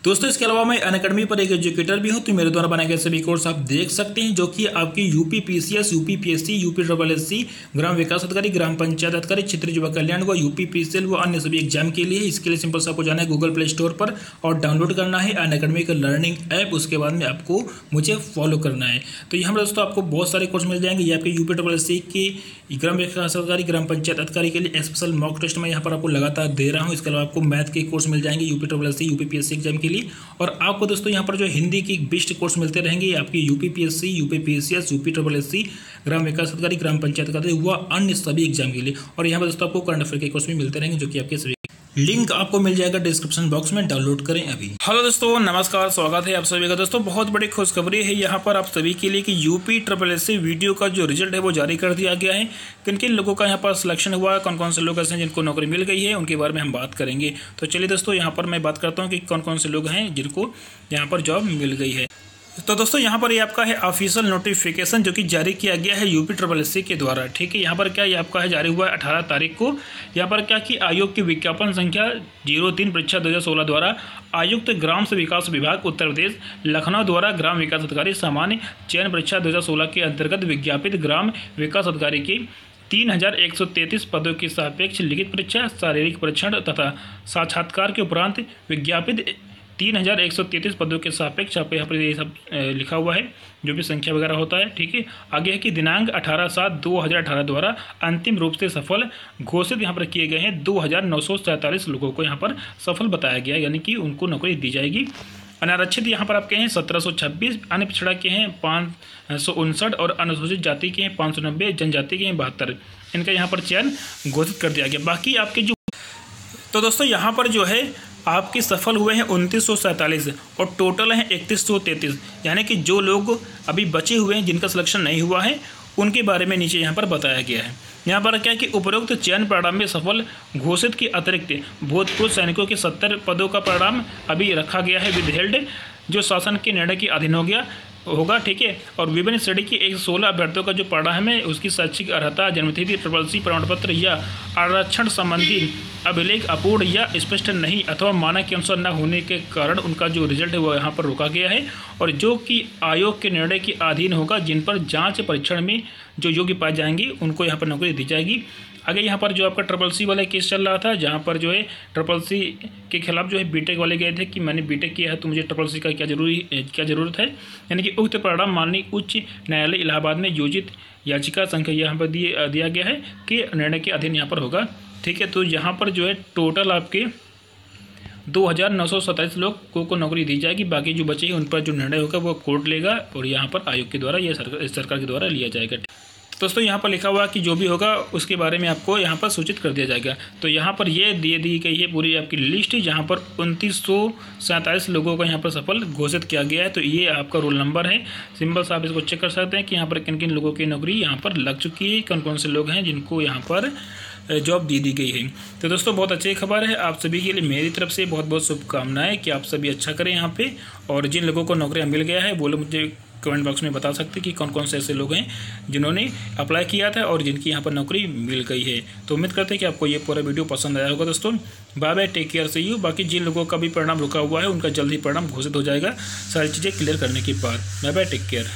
दोस्तों इसके अलावा मैं अनअकैडमी पर एक एजुकेटर भी हूं, तो मेरे द्वारा बनाए गए सभी कोर्स आप देख सकते हैं, जो कि आपकी UP PCS, UP PSC, UP SSC, ग्राम विकास अधिकारी, ग्राम पंचायत अधिकारी, क्षेत्रीय युवा कल्याण व यूपी पीसीएल व अन्य सभी एग्जाम के लिए। इसके लिए सिंपल से आपको जाना है गूगल प्ले स्टोर पर और डाउनलोड करना है अनअकैडमी का लर्निंग ऐप। उसके बाद में आपको मुझे फॉलो करना है। तो यहाँ पर दोस्तों आपको बहुत सारे कोर्स मिल जाएंगे। ये आपके यूपी SSC की ग्राम विकास अधिकारी, ग्राम पंचायत अधिकारी के लिए स्पेशल मॉक टेस्ट मैं यहाँ पर आपको लगातार दे रहा हूँ। इसके अलावा आपको मैथ के कोर्स मिल जाएंगे UP SSC, UP PSC exam के लिए। और आपको दोस्तों यहाँ पर जो हिंदी की बेस्ट कोर्स मिलते रहेंगे आपकी UP PSC, UP PCS, UP SSC, ग्राम विकास अधिकारी, ग्राम पंचायत अधिकारी व अन्य सभी एग्जाम के लिए। और यहाँ पर दोस्तों आपको करंट अफेयर के कोर्स भी मिलते रहेंगे, जो कि आपके सभी लिंक आपको मिल जाएगा डिस्क्रिप्शन बॉक्स में। डाउनलोड करें अभी। हेलो दोस्तों, नमस्कार, स्वागत है आप सभी का। दोस्तों बहुत बड़ी खुशखबरी है यहाँ पर आप सभी के लिए कि यूपी SSC वीडियो का जो रिजल्ट है वो जारी कर दिया गया है। किन किन लोगों का यहाँ पर सिलेक्शन हुआ है, कौन कौन से लोग ऐसे हैं जिनको नौकरी मिल गई है, उनके बारे में हम बात करेंगे। तो चलिए दोस्तों यहाँ पर मैं बात करता हूँ कि कौन कौन से लोग हैं जिनको यहाँ पर जॉब मिल गई है। तो दोस्तों यहाँ पर ये आपका है ऑफिशियल नोटिफिकेशन जो कि जारी किया गया है यूपी SSC के द्वारा। ठीक है, यहाँ पर क्या ये आपका है जारी हुआ है 18 तारीख को। यहाँ पर क्या कि आयोग की विज्ञापन संख्या 03 परीक्षा 2016 द्वारा आयुक्त ग्राम से विकास विभाग उत्तर प्रदेश लखनऊ द्वारा ग्राम विकास अधिकारी सामान्य चयन परीक्षा 2016 के अंतर्गत विज्ञापित ग्राम विकास अधिकारी की 3133 पदों की सापेक्ष लिखित परीक्षा, शारीरिक परीक्षण तथा साक्षात्कार के उपरांत विज्ञापित 3133 पदों के सापेक्ष आप यहाँ पर ये सब लिखा हुआ है, जो भी संख्या वगैरह होता है। ठीक है, आगे है कि दिनांक 18/7/2018 द्वारा अंतिम रूप से सफल घोषित यहाँ पर किए गए हैं 2947 लोगों को यहाँ पर सफल बताया गया, यानी कि उनको नौकरी दी जाएगी। अनारक्षित यहाँ पर आपके हैं 1726, अन्य पिछड़ा के हैं 559 और अनुसूचित जाति के हैं 590, जनजाति के हैं 72। इनका यहाँ पर चयन घोषित कर दिया गया। बाकी आपके जो तो दोस्तों यहाँ पर जो है आपके सफल हुए हैं 2947 और टोटल हैं 3133, यानी कि जो लोग अभी बचे हुए हैं जिनका सिलेक्शन नहीं हुआ है उनके बारे में नीचे यहाँ पर बताया गया है। यहाँ पर क्या है कि उपरोक्त चयन परिणाम में सफल घोषित के अतिरिक्त भूतपूर्व सैनिकों के 70 पदों का परिणाम अभी रखा गया है विदहेल्ड, जो शासन के निर्णय के अधीन होगा। ठीक है, और विभिन्न श्रेणी के 116 अभ्यर्थियों का जो परिणाम है उसकी शैक्षिक अर्हता, जन्मतिथि, SSC प्रमाण पत्र या आरक्षण संबंधी अभिलेख अपूर्ण या स्पष्ट नहीं अथवा मानक के अनुसार न होने के कारण उनका जो रिजल्ट है वो यहाँ पर रोका गया है, और जो कि आयोग के निर्णय के अधीन होगा। जिन पर जांच परीक्षण में जो योग्य पाए जाएंगे उनको यहाँ पर नौकरी दी जाएगी। आगे यहाँ पर जो आपका SSC वाला केस चल रहा था, जहाँ पर जो है SSC के खिलाफ जो है बीटेक वाले गए थे कि मैंने बीटेक किया है तो मुझे SSC का क्या ज़रूरत है, यानी कि उक्त परिणाम माननीय उच्च न्यायालय इलाहाबाद में योजित याचिका संख्या यहाँ पर दिया गया है कि निर्णय के अधीन यहाँ पर होगा। ठीक है, तो यहाँ पर जो है टोटल आपके 2947 लोगों को नौकरी दी जाएगी। बाकी जो बचे हैं उन पर जो निर्णय होगा वो कोर्ट लेगा और यहाँ पर आयोग के द्वारा या सरकार के द्वारा लिया जाएगा। दोस्तों यहाँ पर लिखा हुआ कि जो भी होगा उसके बारे में आपको यहाँ पर सूचित कर दिया जाएगा। तो यहाँ पर ये दी गई है पूरी आपकी लिस्ट, जहाँ पर 2947 लोगों को यहाँ पर सफल घोषित किया गया है। तो ये आपका रोल नंबर है। सिंपल से आप इसको चेक कर सकते हैं कि यहाँ पर किन किन लोगों की नौकरी यहाँ पर लग चुकी है, कौन कौन से लोग हैं जिनको यहाँ पर जॉब दी गई है। तो दोस्तों बहुत अच्छी खबर है आप सभी के लिए। मेरी तरफ से बहुत बहुत शुभकामनाएं कि आप सभी अच्छा करें यहाँ पे। और जिन लोगों को नौकरियाँ मिल गया है वो लोग मुझे कमेंट बॉक्स में बता सकते हैं कि कौन कौन से ऐसे लोग हैं जिन्होंने अप्लाई किया था और जिनकी यहाँ पर नौकरी मिल गई है। तो उम्मीद करते हैं कि आपको ये पूरा वीडियो पसंद आया होगा। दोस्तों bye bye, take care, see you. बाकी जिन लोगों का भी परिणाम रुका हुआ है उनका जल्द ही परिणाम घोषित हो जाएगा सारी चीज़ें क्लियर करने के बाद। Bye bye, take care.